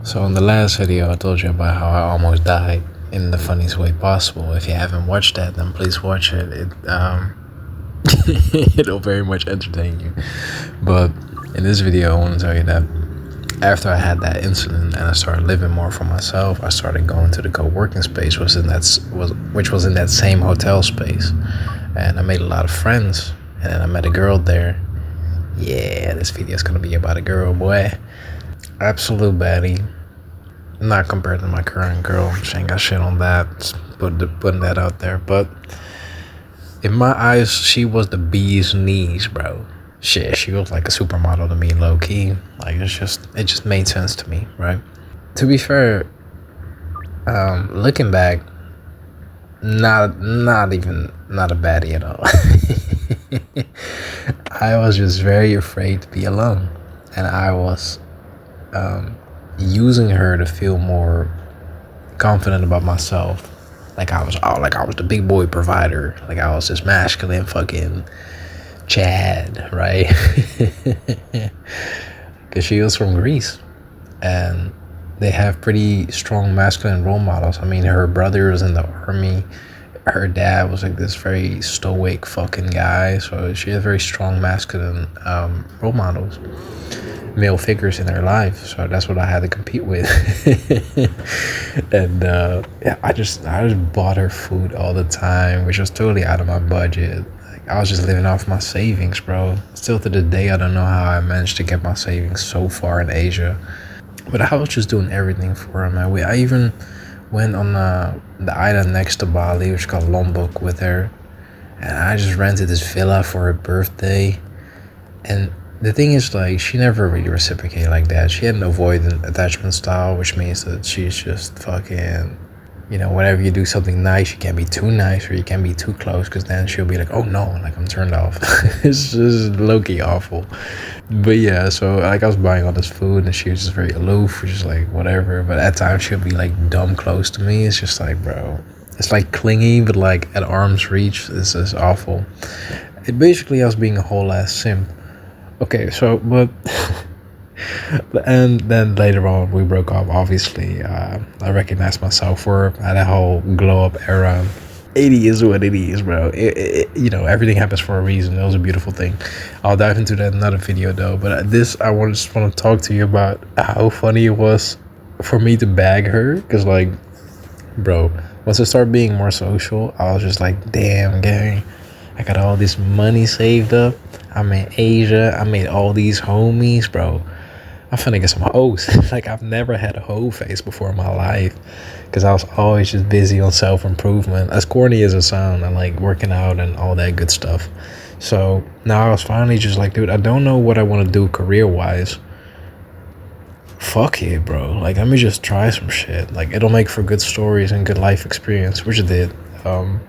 So in the last video, I told you about how I almost died in the funniest way possible. If you haven't watched that, then please watch it. It'll very much entertain you. But in this video, I want to tell you that after I had that incident and I started living more for myself, I started going to the co-working space, which was in that same hotel space, and I made a lot of friends. And then I met a girl there. Yeah, this video is gonna be about a girl, boy. Absolute baddie. Not compared to my current girl. She ain't got shit on that. Just putting that out there. But in my eyes, she was the bee's knees, bro. Shit, she was like a supermodel to me, low key. Like it just made sense to me, right? To be fair, looking back, not a baddie at all. I was just very afraid to be alone, and I was using her to feel more confident about myself. Like I was the big boy provider. Like I was this masculine fucking Chad, right? Because she was from Greece, and they have pretty strong masculine role models. I mean, her brother was in the army. Her dad was like this very stoic fucking guy. So she had very strong masculine role models, male figures in her life. So that's what I had to compete with. And yeah, I just bought her food all the time, which was totally out of my budget. Like I was just living off my savings, bro. Still to this day, I don't know how I managed to get my savings so far in Asia, but I was just doing everything for her, man. I even went on the island next to Bali, which is called Lombok, with her, and I just rented this villa for her birthday. And the thing is, like, she never really reciprocated like that. She had an avoidant attachment style, which means that she's just fucking, you know, whenever you do something nice, you can't be too nice or you can't be too close, because then she'll be like, oh no, like I'm turned off. It's just low-key awful. But yeah, so like I was buying all this food and she was just very aloof, just like whatever. But at times she'll be like dumb close to me. It's just like, bro, it's like clingy, but like at arm's reach. This is awful. Basically, I was being a whole ass simp. Okay, so, but and then later on we broke up. Obviously, I recognized myself for that whole glow up era. 80 is what it is, bro. You know, everything happens for a reason. It was a beautiful thing. I'll dive into that in another video though. But I just want to talk to you about how funny it was for me to bag her, because like, bro, once I started being more social, I was just like, damn, gang, I got all this money saved up. I'm in Asia. I made all these homies, bro. I'm finna get some hoes. Like, I've never had a hoe phase before in my life, because I was always just busy on self-improvement. As corny as it sounds, I like working out and all that good stuff. So now I was finally just like, dude, I don't know what I want to do career-wise. Fuck it, bro. Like, let me just try some shit. Like, it'll make for good stories and good life experience, which it did. I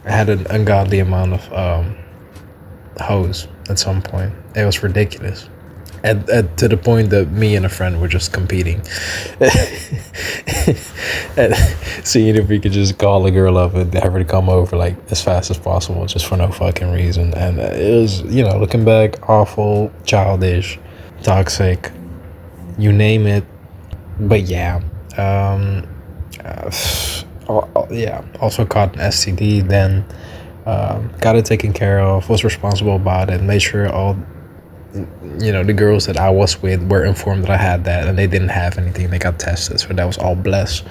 had an ungodly amount of hoes at some point. It was ridiculous. To the point that me and a friend were just competing and seeing if we could just call a girl up and have her to come over like as fast as possible, just for no fucking reason. And it was, you know, looking back, awful, childish, toxic, you name it. But yeah, yeah, also caught an STD then. Got it taken care of, was responsible about it, made sure all, you know, the girls that I was with were informed that I had that, and they didn't have anything. They got tested, so that was all blessed.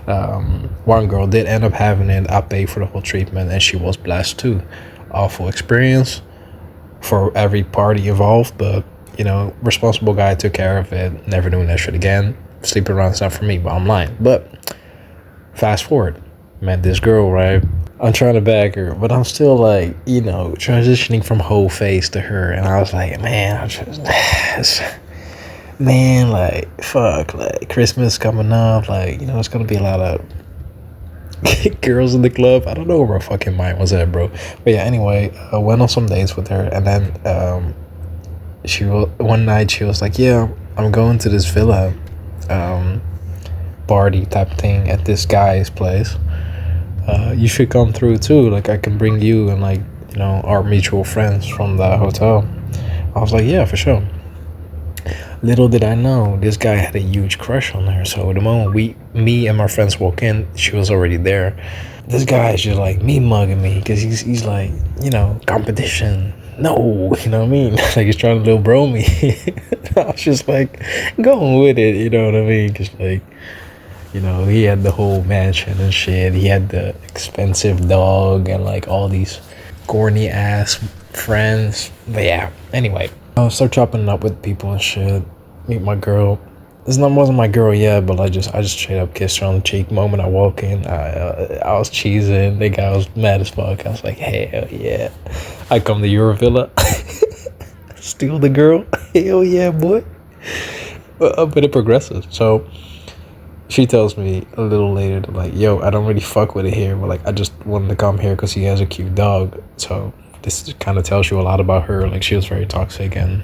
One girl did end up having it. I paid for the whole treatment, and she was blessed too. Awful experience for every party involved, but you know, responsible guy took care of it. Never doing that shit again. Sleeping around's not for me, but I'm lying. But fast forward, met this girl, right? I'm trying to bag her, but I'm still like, you know, transitioning from Hoe Phase to her. And I was like, man, man, like, fuck, like, Christmas coming up, like, you know, it's gonna be a lot of girls in the club. I don't know where my fucking mind was at, bro. But yeah, anyway, I went on some dates with her, and then one night she was like, yeah, I'm going to this villa party type thing at this guy's place. You should come through too. Like, I can bring you and, like, you know, our mutual friends from the hotel. I was like, yeah, for sure. Little did I know, this guy had a huge crush on her. So the moment me and my friends walk in, she was already there. This guy is just like me mugging me because he's like, competition. No, you know what I mean? Like he's trying to little bro me. I was just like going with it, you know what I mean? Because like, he had the whole mansion and shit. He had the expensive dog and like all these corny ass friends. But yeah, anyway, I'll start chopping it up with people and shit. Meet my girl. Wasn't my girl yet, but I just straight up kissed her on the cheek. Moment I walk in, I was cheesing. The guy was mad as fuck. I was like, hell yeah. I come to your villa, steal the girl. Hell yeah, boy. But it progresses. So she tells me a little later, like, yo, I don't really fuck with it here, but like I just wanted to come here because he has a cute dog. So this kind of tells you a lot about her. Like she was very toxic and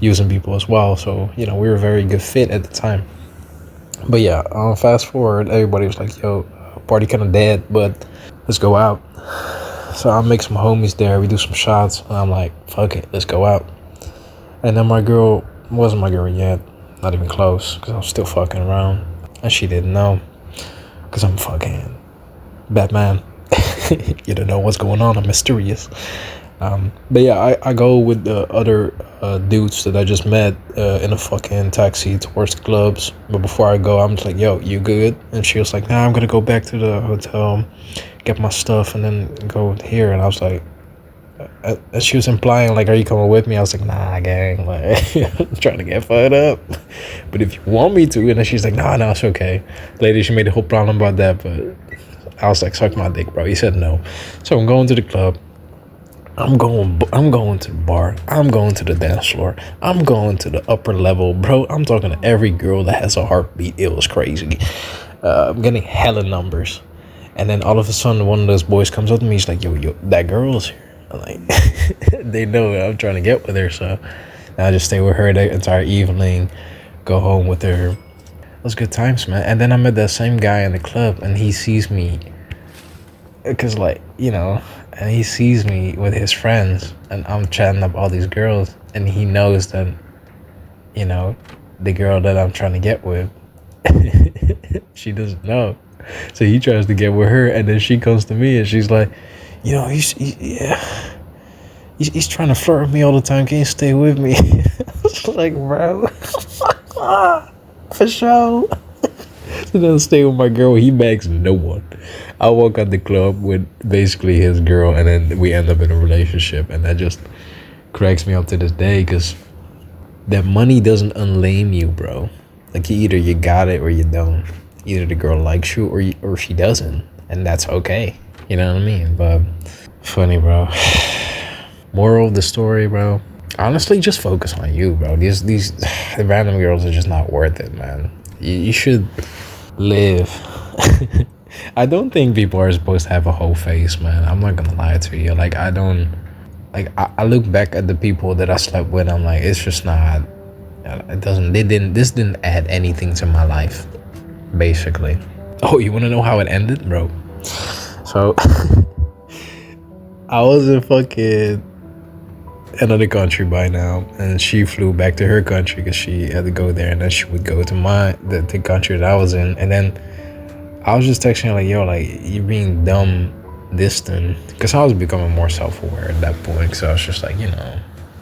using people as well. So we were a very good fit at the time. But yeah, fast forward, everybody was like, yo, party kind of dead, but let's go out. So I make some homies there, we do some shots, and I'm like, fuck it, let's go out. And then my girl wasn't my girl yet, not even close, because I was still fucking around, and she didn't know, because I'm fucking Batman. You don't know what's going on, I'm mysterious. But yeah, I go with the other dudes that I just met in a fucking taxi towards the clubs. But before I go, I'm just like, yo, you good? And she was like, nah, I'm gonna go back to the hotel, get my stuff, and then go here. And I was like, and she was implying like, are you coming with me? I was like, nah, gang, like I'm trying to get fired up, but if you want me to. And then she's like, nah, no, it's okay. Later she made a whole problem about that, but I was like, suck my dick, bro. He said no. So I'm going to the club. I'm going to the bar. I'm going to the dance floor. I'm going to the upper level, bro. I'm talking to every girl that has a heartbeat. It was crazy. I'm getting hella numbers. And then all of a sudden, one of those boys comes up to me. He's like, yo, that girl's here. I'm like, they know I'm trying to get with her. So I just stay with her the entire evening, go home with her. It was good times, man. And then I met that same guy in the club, and he sees me. Because, like, and he sees me with his friends, and I'm chatting up all these girls, and he knows that, the girl that I'm trying to get with, she doesn't know. So he tries to get with her, and then she comes to me, and she's like, he's trying to flirt with me all the time. Can you stay with me? I was like, bro, for sure. So then stay with my girl. He begs no one. I walk out the club with basically his girl, and then we end up in a relationship, and that just cracks me up to this day, because that money doesn't unlame you, bro. Like either you got it or you don't. Either the girl likes you or she doesn't, and that's okay. You know what I mean? But funny, bro. Moral of the story, bro. Honestly, just focus on you, bro. These random girls are just not worth it, man. You should live. I don't think people are supposed to have a whole face, man. I'm not gonna lie to you. Like, I don't, like, I look back at the people that I slept with. I'm like, it's just not, this didn't add anything to my life, basically. Oh, you want to know how it ended, bro? So I was in fucking another country by now, and she flew back to her country because she had to go there, and then she would go to the country that I was in. And then I was just texting her like, yo, like, you're being dumb distant, because I was becoming more self-aware at that point. So I was just like,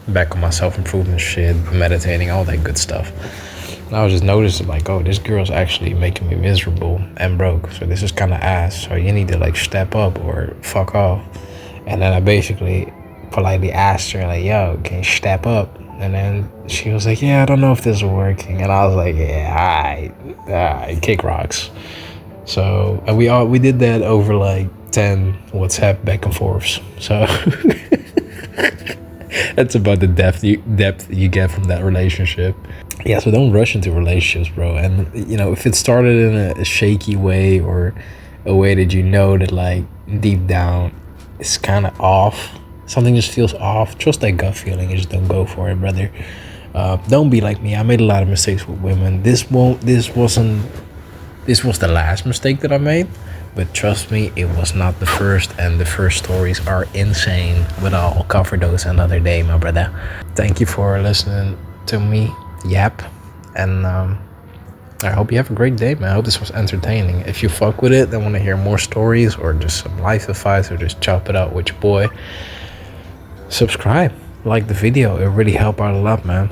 back on my self-improvement shit, meditating, all that good stuff. And I was just noticing like, oh, this girl's actually making me miserable and broke, so this is kind of ass, so you need to like step up or fuck off. And then I basically politely asked her like, yo, can you step up? And then she was like, yeah, I don't know if this is working. And I was like, yeah, alright, kick rocks. So and we did that over like 10 WhatsApp back and forths. So that's about the depth you get from that relationship. Yeah, so don't rush into relationships, bro. And if it started in a shaky way, or a way that that like deep down it's kind of off, something just feels off, trust that gut feeling and just don't go for it, brother. Don't be like me. I made a lot of mistakes with women. This was the last mistake that I made, but trust me, it was not the first, and the first stories are insane, but I'll cover those another day, my brother. Thank you for listening to me. yap. And I hope you have a great day, man. I hope this was entertaining. If you fuck with it and want to hear more stories or just some life advice or just chop it out with your boy, subscribe, like the video. It really help out a lot, man.